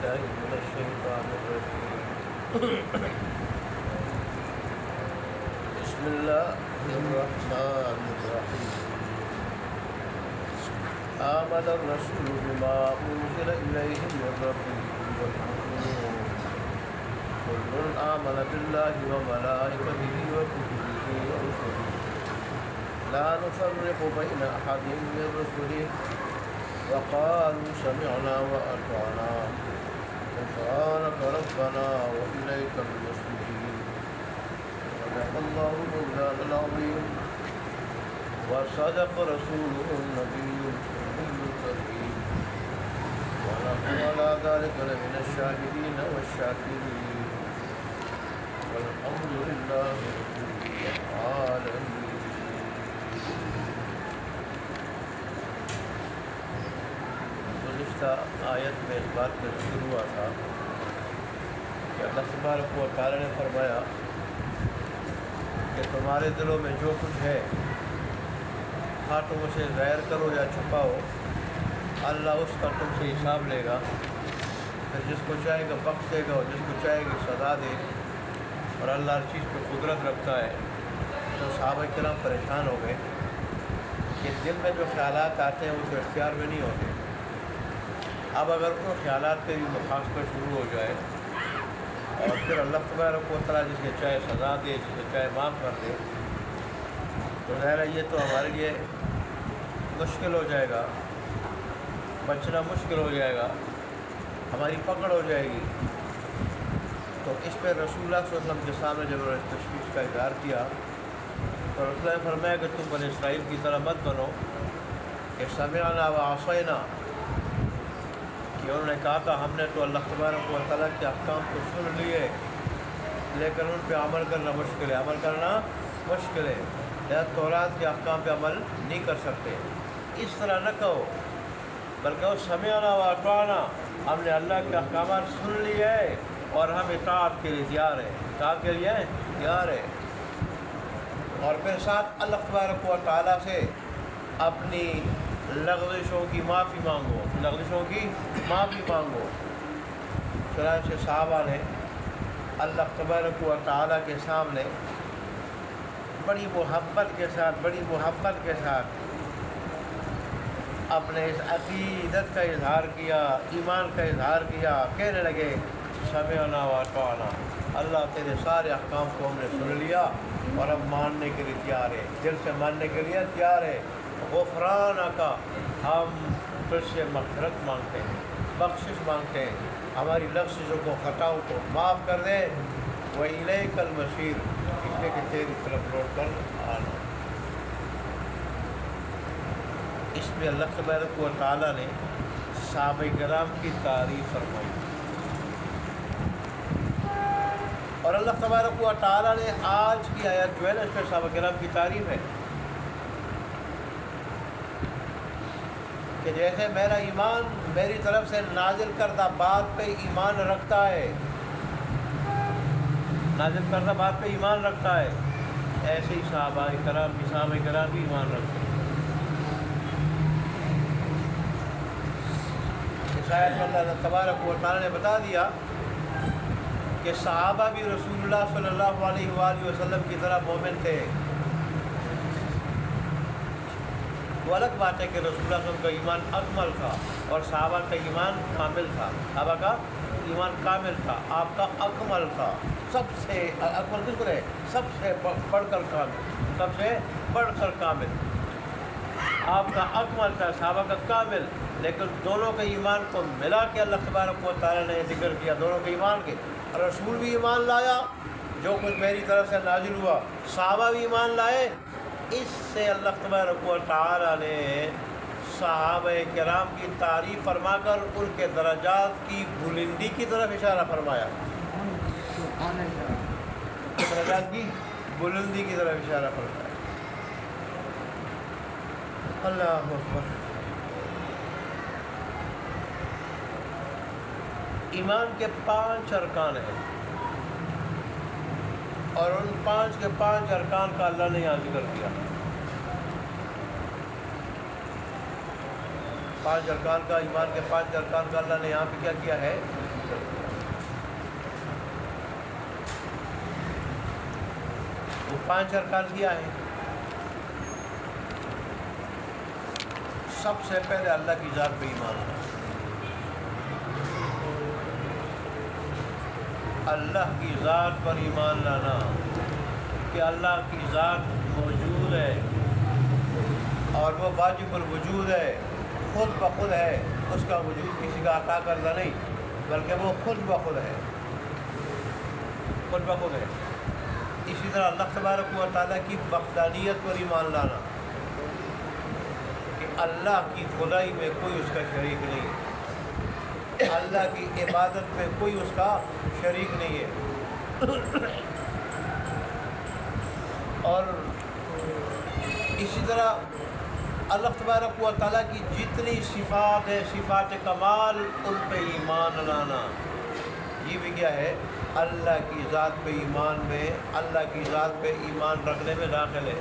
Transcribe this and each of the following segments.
بالله من الشيطان الرجيم بسم الله الرحمن الرحيم آمن الرسول بما أنزل إليه من ربه والمؤمنون كل آمن بالله وملائكته وكتبه ورسله لا نفرق بين أحد من رسله وقالوا سمعنا وأطعنا غفرانك ربنا وإليك المصير صدق الله مولانا العظيم وصدق رسوله النبي الكريم ونحن على ذلك لمن الشاهدين والشاكرين والحمد لله رب العالمين. گزشتہ آیت میں اس بات کا ذکر ہوا تھا کہ اللہ تبارک و تعالی نے فرمایا کہ تمہارے دلوں میں جو کچھ ہے خواہ تم اسے ظاہر کرو یا چھپاؤ، اللہ اس کا تم سے حساب لے گا، پھر جس کو چاہے گا بخش دے گا اور جس کو چاہے گا سزا دے، اور اللہ ہر چیز پہ قدرت رکھتا ہے۔ تو صحابہ کرام پریشان ہو گئے کہ دل میں جو خیالات آتے ہیں وہ تو اختیار میں نہیں ہوتے۔ اب اگر ان خیالات پہ بھی مخاصمہ شروع ہو جائے اور پھر اللہ تبارک و تعالیٰ جسے چاہے سزا دے، جسے چاہے معاف کر دے، تو ظاہر ہے یہ تو ہمارے لیے مشکل ہو جائے گا، بچنا مشکل ہو جائے گا، ہماری پکڑ ہو جائے گی۔ تو اس پہ رسول اللہ صلی اللہ علیہ وسلم کے سامنے جب انہوں نے تشویش کا اظہار کیا تو رسول اللہ نے فرمایا کہ تم بنی اسرائیل کی طرح مت بنو کہ سمعنا و عصینا، کہ انہوں نے کہا تھا ہم نے تو اللہ تبارک و تعالیٰ کے احکام کو سن لیے لیکن ان پہ عمل کرنا مشکل ہے، عمل کرنا مشکل ہے، لہذا تورات کے احکام پہ عمل نہیں کر سکتے۔ اس طرح نہ کہو بلکہ وہ سمعنا و اطعنا، ہم نے اللہ کے احکامات سن لیے اور ہم اطاعت کے لیے تیار ہیں، اطاعت کے لیے تیار ہیں۔ اور پھر ساتھ اللہ تبارک و تعالیٰ سے اپنی لغزشوں کی معافی مانگو، لغزشوں کی معافی مانگو۔ چنانچہ صحابہ نے اللہ تبارک و تعالیٰ کے سامنے بڑی محبت کے ساتھ اپنے اس عقیدت کا اظہار کیا، ایمان کا اظہار کیا، کہنے لگے سمعنا و اطعنا، اللہ تیرے سارے احکام کو ہم نے سن لیا اور اب ماننے کے لیے تیار ہے، دل سے ماننے کے لیے تیار ہے۔ غفرانک، ہم تجھ سے مغفرت مانگتے ہیں، بخشش مانگتے ہیں، ہماری لغزشوں کو، خطاؤں کو معاف کر دے۔ وَإِلَيْكَ الْمَصِيرُ، اس لیے کہ تیری طرف لوٹ کر آنا۔ اس میں اللہ تبارک و تعالیٰ نے صحابہ کرام کی تعریف فرمائی، اور اللہ تبارک و تعالیٰ نے آج کی آیت جو ہے نا اس میں صحابہ کرام کی تعریف ہے کہ جیسے میرا ایمان میری طرف سے نازل کردہ بات پہ ایمان رکھتا ہے، نازل کردہ بات پہ ایمان رکھتا ہے، ایسے ہی صحابہ کرام بھی ایمان رکھتے ہیں۔ اس آیت میں اللہ تبارک و تعالیٰ نے بتا دیا کہ صحابہ بھی رسول اللہ صلی اللہ علیہ وآلہ وسلم کی طرح مومن تھے۔ وہ الگ بات ہے کہ رسول اللہ صلی اللہ علیہ وسلم کا ایمان اکمل تھا اور صحابہ کا ایمان کامل تھا، صحابہ کا ایمان کامل تھا، آپ کا اکمل تھا، سب سے اکمل کس کو ہے؟ سب سے بڑھ کر کامل، سب سے بڑھ کر کامل۔ آپ کا اکمل تھا، صحابہ کا کامل، لیکن دونوں کے ایمان کو ملا کے اللہ تبارک و تعالیٰ نے ذکر کیا، دونوں کے ایمان کے۔ رسول بھی ایمان لایا جو کچھ میری طرف سے نازل ہوا، صحابہ بھی ایمان لائے۔ اس سے اللہ تبارک و تعالیٰ نے صحابہ کرام کی تعریف فرما کر ان کے درجات کی بلندی کی طرف اشارہ فرمایا، درجات کی بلندی کی طرف اشارہ فرمایا۔ اللہ اکبر۔ ایمان کے 5 ارکان ہیں اور ان 5 کے 5 ارکان کا اللہ نے یہاں ذکر کیا۔ 5 ارکان کا، ایمان کے 5 ارکان کا اللہ نے یہاں پہ کیا کیا ہے؟ 5 ارکان کیا ہے؟ سب سے پہلے اللہ کی ذات پہ ایمان لانا، اللہ کی ذات پر ایمان لانا کہ اللہ کی ذات موجود ہے اور وہ واجب الوجود ہے، خود بخود ہے، اس کا وجود کسی کا عطا کردہ نہیں بلکہ وہ خود بخود ہے، خود بخود ہے۔ اسی طرح اللہ تبارک و تعالیٰ کی وحدانیت پر ایمان لانا کہ اللہ کی خدائی میں کوئی اس کا شریک نہیں، اللہ کی عبادت میں کوئی اس کا شریک نہیں ہے۔ اور اسی طرح اللہ تبارک و تعالیٰ کی جتنی صفات ہے، صفات کمال، ان پہ ایمان لانا، یہ بھی کیا ہے؟ اللہ کی ذات پہ ایمان میں، اللہ کی ذات پہ ایمان رکھنے میں داخل ہے۔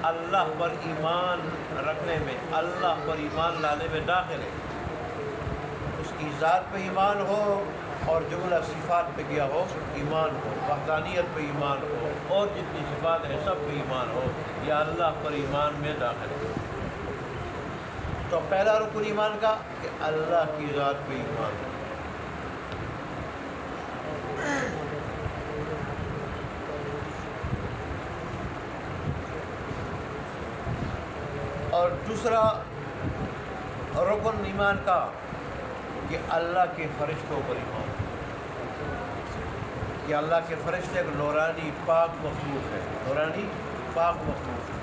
اللہ پر ایمان رکھنے میں، اللہ پر ایمان لانے میں داخل ہے۔ اس کی ذات پہ ایمان ہو اور جملہ صفات پہ کیا ہو؟ ایمان ہو، وحدانیت پہ ایمان ہو، اور جتنی صفات ہیں سب پہ ایمان ہو، یا اللہ پر ایمان میں داخل ہے۔ تو پہلا رکن ایمان کا کہ اللہ کی ذات پہ ایمان ہو۔ اور دوسرا رکن ایمان کا کہ اللہ کے فرشتوں پر ایمان ہو، کہ اللہ کے فرشتے ایک نورانی پاک مخلوق ہے، نورانی پاک مخلوق ہے،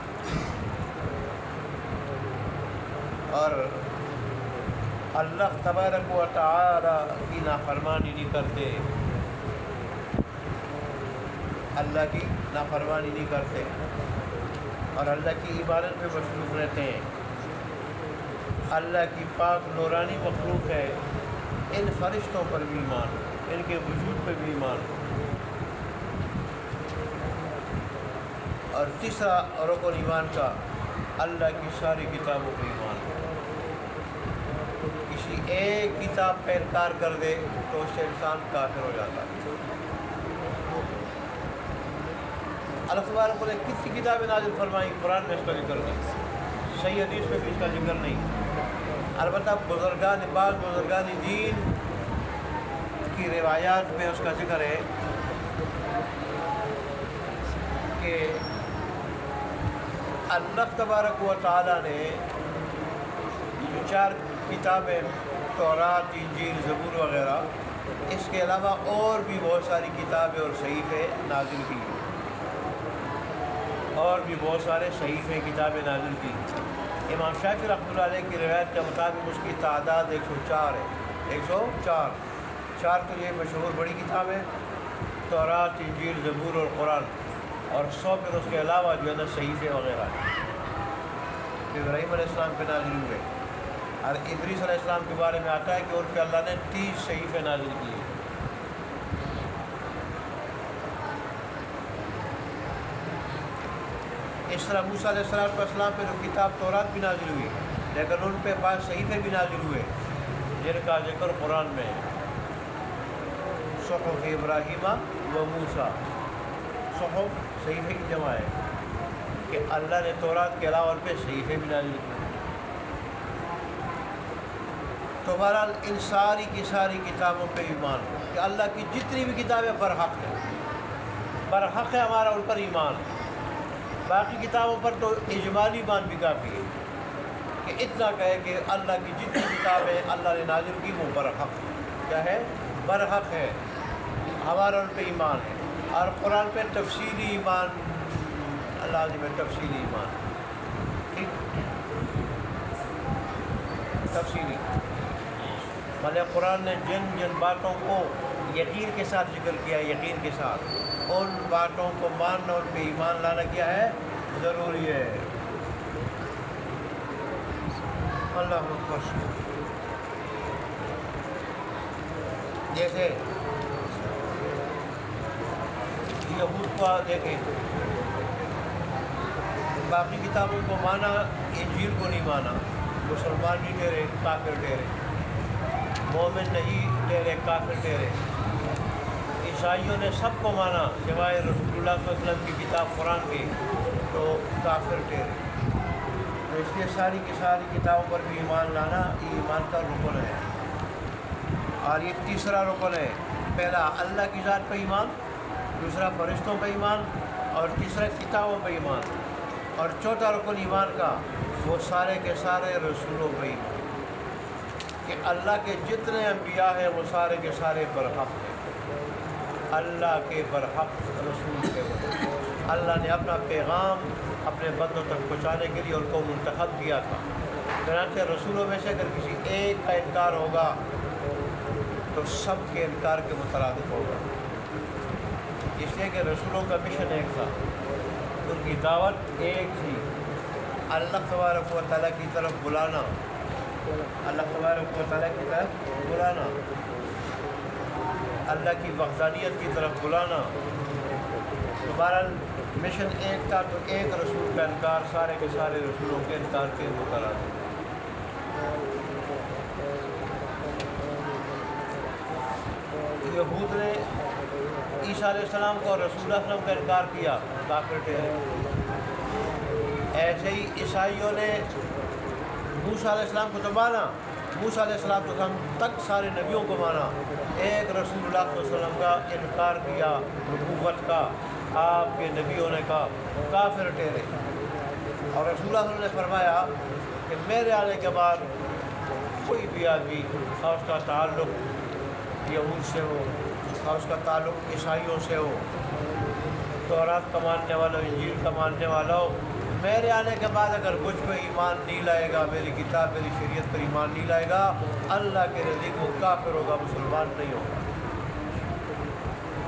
اور اللہ تبارک و تعالی کی نافرمانی نہیں کرتے، اللہ کی نافرمانی نہیں کرتے اور اللہ کی عبادت میں مصروف رہتے ہیں۔ اللہ کی پاک نورانی مخلوق ہے، ان فرشتوں پر بھی ایمان ہو، ان کے وجود پہ بھی ایمان ہو۔ اور تیسرا رکن ایمان کا اللہ کی ساری کتابوں پہ ایمان ہو۔ کسی ایک کتاب پہ انکار کر دے تو اس سے انسان کافر ہو جاتا ہے۔ اللہ تبارک نے کتنی کتابیں نازل فرمائی؟ قرآن میں اس کا ذکر نہیں، صحیح حدیث میں بھی اس کا ذکر نہیں۔ البتہ بزرگان بعض بزرگان دین کی روایات میں اس کا ذکر ہے کہ اللہ تبارک و تعالیٰ نے جو 4 کتابیں تورات، انجیل، زبور وغیرہ، اس کے علاوہ اور بھی بہت ساری کتابیں اور صحیفے نازل کی، اور بھی بہت سارے صحیفے کتابیں نازل کی۔ امام شافعی رحمۃ اللہ علیہ کی روایت کے مطابق اس کی تعداد 104 ہے، 104۔ 4 تو یہ مشہور بڑی کتابیں تورات، انجیل، زبور اور قرآن، اور 100 پھر اس کے علاوہ جو ہے نا صحیفے وغیرہ ابراہیم علیہ السلام پہ نازل ہوئے، اور ادریس علیہ السلام کے بارے میں آتا ہے کہ ان پہ اللہ نے 30 صحیفے نازل کیے۔ اس طرح موسیٰ علیہ السلام پہ جو کتاب تورات بھی نازل ہوئی، لیکن ان پہ بعض صحیفے بھی نازل ہوئے جن کا ذکر قرآن میں ہے۔ صحف ابراہیم و موسیٰ، صحف صحیفے کی جمع ہے کہ اللہ نے تورات کے علاوہ ان پہ صحیفے بھی نازل کیے۔ تو بہرحال ان ساری کی ساری کتابوں پہ ایمان ہو کہ اللہ کی جتنی بھی کتابیں برحق ہیں، برحق ہے ہمارا ان پر ایمان۔ باقی کتابوں پر تو اجمالی ایمان بھی کافی ہے کہ اتنا کہے کہ اللہ کی جتنی کتابیں اللہ نے نازل کی وہ برحق ہے، کیا ہے؟ برحق ہے، ہمارا ان پہ ایمان ہے۔ اور قرآن پہ تفصیلی ایمان لازم ہے، تفصیلی ایمان، ٹھیک، تفصیلی، مطلب قرآن نے جن جن باتوں کو یقین کے ساتھ ذکر کیا ہے، یقین کے ساتھ ان باتوں کو ماننا، ان پہ ایمان لانا کیا ہے؟ ضروری ہے۔ اللہ خوش، جیسے یہود کو دیکھیں، باقی کتابوں کو مانا، انجیل کو نہیں مانا، مسلمان بھی ٹھہرے، کافر ٹھہرے، مومن نہیں ٹھہرے، کافر ٹھہرے۔ عیسائیوں نے سب کو مانا سوائے رسول اللہ صلی اللہ علیہ وسلم کی کتاب قرآن کی، تو کافر ٹھہرے۔ تو اس لیے ساری کی ساری کتابوں پر بھی ایمان لانا یہ ایمان کا رکن ہے۔ اور یہ تیسرا رکن ہے، پہلا اللہ کی ذات پہ ایمان، دوسرا فرشتوں پہ ایمان، اور تیسرا کتابوں پہ ایمان، اور چوتھا رکن ایمان کا وہ سارے کے سارے رسولوں پہ ایمان، کہ اللہ کے جتنے انبیاء ہیں وہ سارے کے سارے برحق ہیں، اللہ کے برحق رسول کے برحق۔ اللہ نے اپنا پیغام اپنے بندوں تک پہنچانے کے لیے ان کو منتخب کیا تھا۔ چنانچہ رسولوں میں سے اگر کسی ایک کا انکار ہوگا تو سب کے انکار کے مترادف ہوگا، اس لیے کہ رسولوں کا مشن ایک تھا، ان کی دعوت ایک تھی، اللہ تبارک و تعالیٰ کی طرف بلانا، اللہ تبارک و تعالیٰ کی طرف بلانا، اللہ کی وحدانیت کی طرف بلانا۔ تو بہرحال مشن ایک تھا، تو ایک رسول کا انکار سارے کے سارے رسولوں کے انکار کے مترادف۔ یہود نے عیسیٰ علیہ السلام کو اور رسول اللہ صلی اللہ علیہ وسلم کا انکار کیا، کافر ٹھہرے۔ ایسے ہی عیسائیوں نے موسیٰ علیہ السلام کو تو مانا، موسیٰ علیہ السلام تک سارے نبیوں کو مانا، ایک رسول اللہ صلی اللہ علیہ وسلم کا انکار کیا نبوت کا، آپ کے نبی ہونے کا، کافر ٹھہرے۔ اور رسول اللہ صلی اللہ علیہ وسلم نے فرمایا کہ میرے آنے کے بعد کوئی بھی آدمی اور اس کا تعلق یہود سے ہو اور اس کا تعلق عیسائیوں سے ہو، تورات کا ماننے والا ہو، انجیل کا ماننے والا ہو، میرے آنے کے بعد اگر مجھ پہ ایمان نہیں لائے گا، میری کتاب میری شریعت پر ایمان نہیں لائے گا، اللہ کے نزدیک وہ کافر ہوگا، مسلمان نہیں ہوگا۔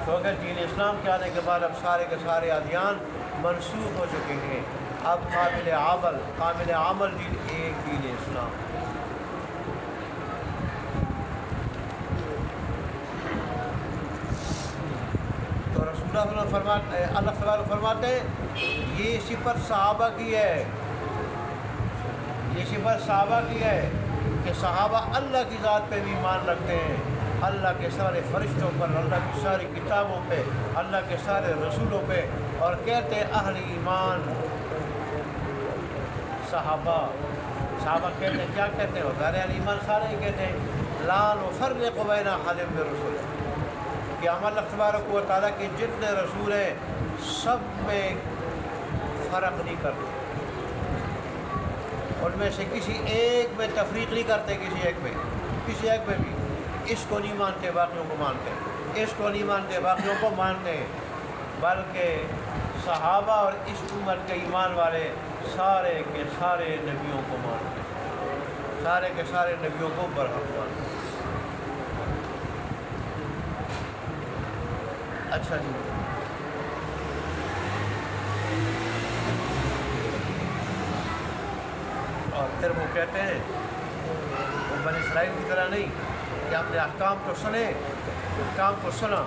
تو اگر دین اسلام کے آنے کے بعد اب سارے کے سارے ادیان منسوخ ہو چکے ہیں، اب قابل عمل دین ایک دین اسلام۔ تو رسول اللہ تعالیٰ فرماتے ہیں یہ صفت صحابہ کی ہے، یہ صفت صحابہ کی ہے کہ صحابہ اللہ کی ذات پہ بھی ایمان رکھتے ہیں، اللہ کے سارے فرشتوں پر، اللہ کی ساری کتابوں پہ، اللہ کے سارے رسولوں پہ، اور کہتے ہیں اہل ایمان صحابہ کہتے ہیں، کیا کہتے ہیں؟ اہل ایمان سارے ہی کہتے ہیں لا نفرق بین احد من رسول، کہ ہم اللہ تبارک و تعالیٰ کے جتنے رسول ہیں سب میں فرق نہیں کرتے، ان میں سے کسی ایک میں تفریق نہیں کرتے، کسی ایک میں بھی اس کو نہیں مانتے باقیوں کو مانتے، اس کو نہیں مانتے باقیوں کو مانتے، بلکہ صحابہ اور اس امت کے ایمان والے سارے کے سارے نبیوں کو مانتے، سارے کے سارے نبیوں کو برحق مانتے۔ اچھا جی، اور پھر وہ کہتے ہیں وہ بنی اسرائیل کی طرح نہیں کہ ہم نے احکام کو سنا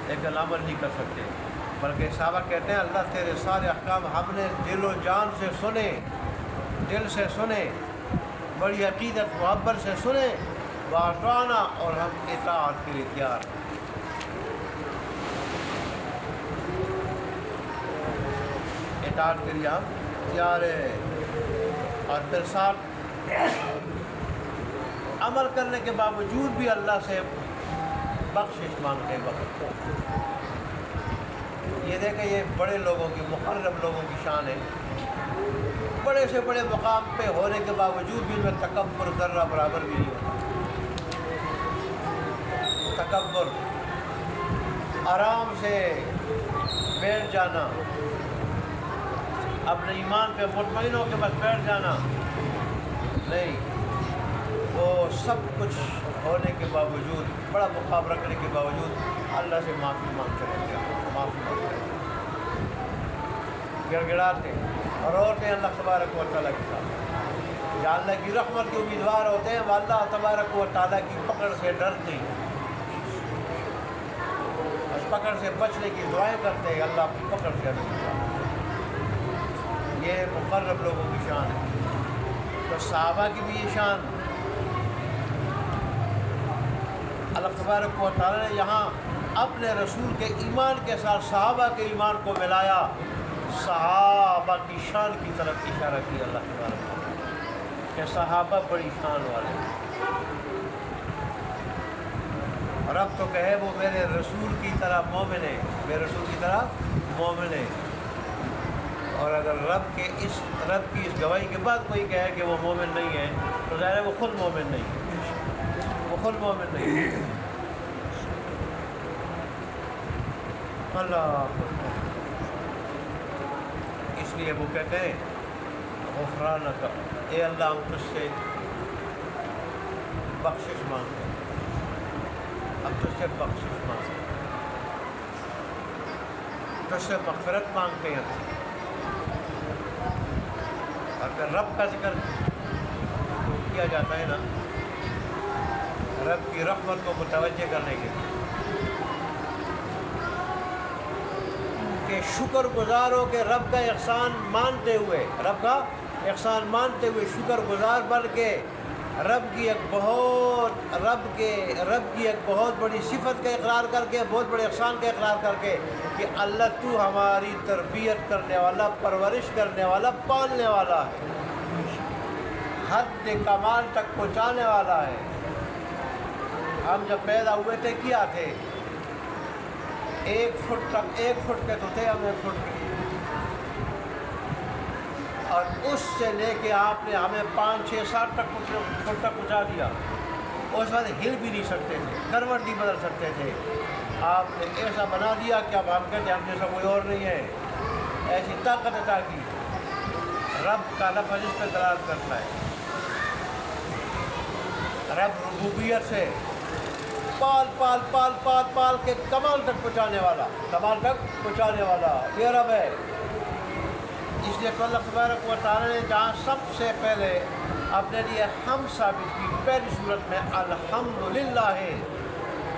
لیکن عمل نہیں کر سکتے، بلکہ صحابہ کہتے ہیں اللہ تیرے سارے احکام ہم نے دل و جان سے سنے، دل سے سنے، بڑی عقیدت محبت سے سنے، واطعنا، اور ہم اطاعت کے لیے تیار ہیں۔ اطاعت کے لیے ہم تیار ہیں، اور پھر ساتھ عمل کرنے کے باوجود بھی اللہ سے بخشش مانگتے ہیں۔ یہ دیکھیں یہ بڑے لوگوں کی، مقرب لوگوں کی شان ہے، بڑے سے بڑے مقام پہ ہونے کے باوجود بھی ان میں تکبر ذرہ برابر بھی نہیں ہوتا۔ تکبر، آرام سے بیٹھ جانا، اپنے ایمان پہ مطمئن ہو کے بس بیٹھ جانا نہیں، وہ سب کچھ ہونے کے باوجود، بڑا مقام رکھنے کے باوجود اللہ سے معافی مانگتے رہتے ہیں، معافی مانگتے ہیں، گڑ گڑاتے اور روتے ہیں اللہ تبارک و تعالیٰ کے ساتھ۔ یا اللہ کی رحمت کے امیدوار ہوتے ہیں، وہ اللہ تبارک و تعالیٰ کی پکڑ سے ڈرتے ہیں، اس پکڑ سے بچنے کی دعائیں کرتے ہیں، اللہ کی پکڑ سے ڈرتے ہیں۔ یہ مقرب لوگوں کی شان ہے۔ تو صحابہ کی بھی یہ شان اللہ تبارک و تعالیٰ نے یہاں اپنے رسول کے ایمان کے ساتھ صحابہ کے ایمان کو ملایا، صحابہ کی شان کی طرف اشارہ کیا اللہ تبارک و تعالیٰ کہ صحابہ بڑی شان والے ہیں۔ رب تو کہے وہ میرے رسول کی طرح مومن ہے، میرے رسول کی طرح مومن ہے، اور اگر رب کی اس گواہی کے بعد کوئی کہے کہ وہ مومن نہیں ہے تو ظاہر ہے وہ خود مومن نہیں ہے، وہ خود مومن نہیں ہے۔ اللہ اس لیے وہ کہتے ہیں غفرانک، اے اللہ ہم تجھ سے بخشش مانگتے ہیں، ہم تجھ سے بخشش مانگتے ہیں، تجھ سے مغفرت مانگتے ہیں۔ اور پھر رب کا ذکر کیا جاتا ہے نا، رب کی رحمت کو متوجہ کرنے کے لیے کہ شکر گزار ہو کہ رب کا احسان مانتے ہوئے، رب کا احسان مانتے ہوئے شکر گزار بن کے رب کی ایک بہت بڑی صفت کا اقرار کر کے، بہت بڑے احسان کا اقرار کر کے کہ اللہ تو ہماری تربیت کرنے والا، پرورش کرنے والا، پالنے والا ہے، حد کمال تک پہنچانے والا ہے۔ ہم جب پیدا ہوئے تھے کیا تھے؟ 1 فٹ کے تو تھے ہم، 1 فٹ کے، اور اس سے لے کے آپ نے ہمیں 5 6 7 فٹ تک پہنچا دیا۔ اس وقت ہل بھی نہیں سکتے تھے، کروٹ نہیں بدل سکتے تھے، آپ نے ایسا بنا دیا کہ اب ہم کہتے ہیں ہم جیسا کوئی اور نہیں ہے، ایسی طاقت عطا کی۔ رب کا لفظ اس پہ دلالت کرتا ہے، رب ربوبیت سے پال کے کمال تک پہنچانے والا، کمال تک پہنچانے والا یہ رب ہے۔ اس لیے تو اللہ تبارک و تعالیٰ نے جہاں سب سے پہلے اپنے لیے ہم ثابت کی پہلی صورت میں الحمدللہ ہے،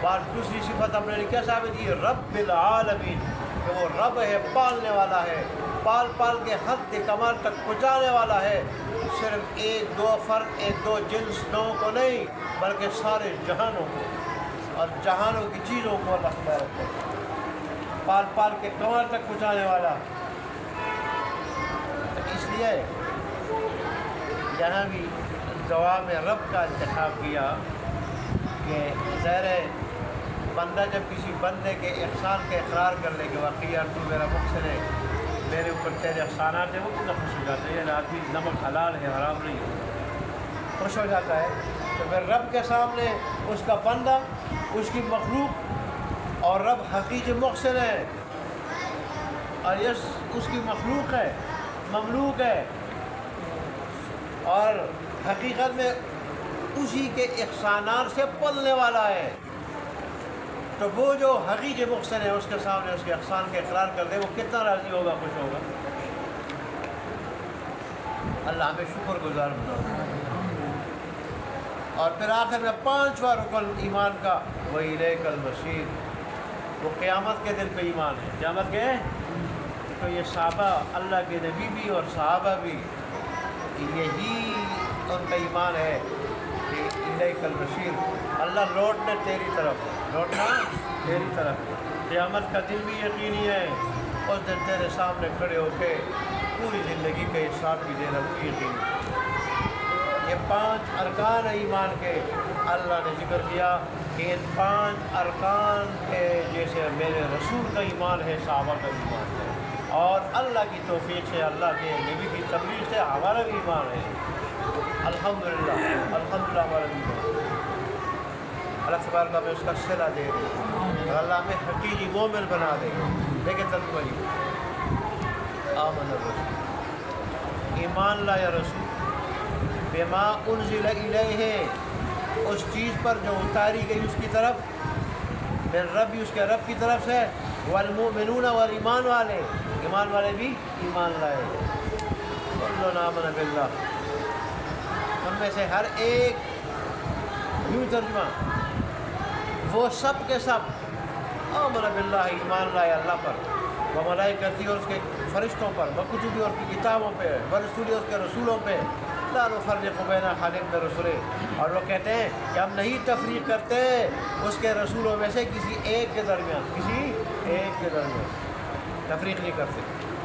بعد دوسری صفت اپنے لیے کیا ثابت کی؟ رب العالمین، کہ وہ رب ہے، پالنے والا ہے، پال کے حد کمال تک پہنچانے والا ہے۔ صرف 1 2 فرد، 1 2 جنس لوگوں کو نہیں، بلکہ سارے جہانوں کو اور جہانوں کی چیزوں کو اللہ تبارک کو پال کے کمال تک پہنچانے والا۔ اس لیے یہاں بھی دعا میں رب کا انتخاب کیا کہ ظاہر بندہ جب کسی بندے کے احسان کا اقرار کر لے کہ واقعی یار تو میرا محسن ہے، میرے اوپر تیرے احسانات ہیں، وہ کتنا خوش ہو جاتا ہے۔ یہ آدمی نمک حلال ہے، حرام نہیں ہے، خوش ہو جاتا ہے۔ تو پھر رب کے سامنے اس کا بندہ، اس کی مخلوق، اور رب حقیقی محسن ہے اور اس کی مخلوق ہے، مملوک ہے، اور حقیقت میں اسی کے احسانات سے پلنے والا ہے۔ تو وہ جو حقیقی محسن ہے اس کے سامنے اس کے احسان کے اقرار کر دے، وہ کتنا راضی ہوگا، خوش ہوگا۔ اللہ ہمیں شکر گزار بناؤ۔ اور پھر آخر میں 5واں رکن ایمان کا، وَإِلَيْكَ الْمَصِيرُ، وہ قیامت کے دن پہ ایمان ہے۔ قیامت کے تو یہ صحابہ، اللہ کے نبی بھی اور صحابہ بھی، یہی ان کا ایمان ہے کہ الیک المصیر، اللہ لوٹنا تیری طرف، لوٹنا تیری طرف۔ قیامت کا دن بھی یقینی ہے، اس دن تیرے سامنے کھڑے ہو کے پوری زندگی کا حساب بھی دینا وہ یقینی ہے۔ یہ 5 ارکان ایمان کے اللہ نے ذکر کیا کہ ان 5 ارکان کے جیسے میرے رسول کا ایمان ہے، صحابہ کا ایمان ہے، اور اللہ کی توفیق سے، اللہ کے نبی کی تبلیغ سے ہمارا بھی ایمان ہے۔ الحمدللہ ہمارا بھی ایمان ہے۔ اللہ تبارک ہمیں اس کا صلہ دے دے اور اللہ ہمیں حقیقی مومن بنا دے۔ دیکھیں ترجمہ آمن الرسول، ایمان لایا رسول، بما انزل الیہ، اس چیز پر جو اتاری گئی اس کی طرف، من ربی، اس کے رب کی طرف سے، والمؤمنون، اور ایمان والے، ایمان والے بھی ایمان لائے۔ کل آمن باللہ، ہم میں سے ہر ایک، یوں ترجمہ، وہ سب کے سب آمن باللہ، ایمان لائے اللہ پر، وملائکتی، اور اس کے فرشتوں پر، وکتبی، اور کی کتابوں پہ، ورسولی، اس کے رسولوں پہ، لا نفرق بین احد من رسلہ، اور وہ کہتے ہیں کہ ہم نہیں تفریق کرتے اس کے رسولوں میں سے کسی ایک کے درمیان، کسی ایک کے درمیان تفریق نہیں کرتے۔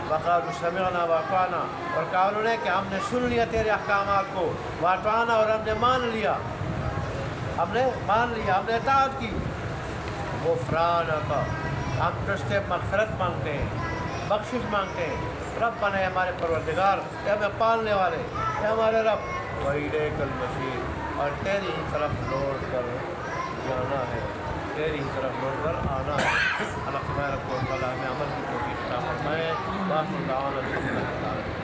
وقالوا سمعنا واطعنا، اور کہا انہوں نے کہ ہم نے سن لیا تیرے احکامات کو، واطعنا، اور ہم نے مان لیا، ہم نے مان لیا، ہم نے اطاعت کی۔ غفرانک، ہم تجھ سے مغفرت مانگتے ہیں، بخشش مانگتے ہیں۔ ربنا، اے ہمارے پروردگار، اے ہمیں پالنے والے، اے ہمارے رب، وإلیک المصیر، اور تیری ہی طرف لوٹ کر جانا ہے، تیری ہی طرف لوٹ کر آنا ہے۔ اللہ تبارک و تعالیٰ ہمیں عمل کی توفیق عطا فرمائے۔ باقی دعوانا الحمد للہ۔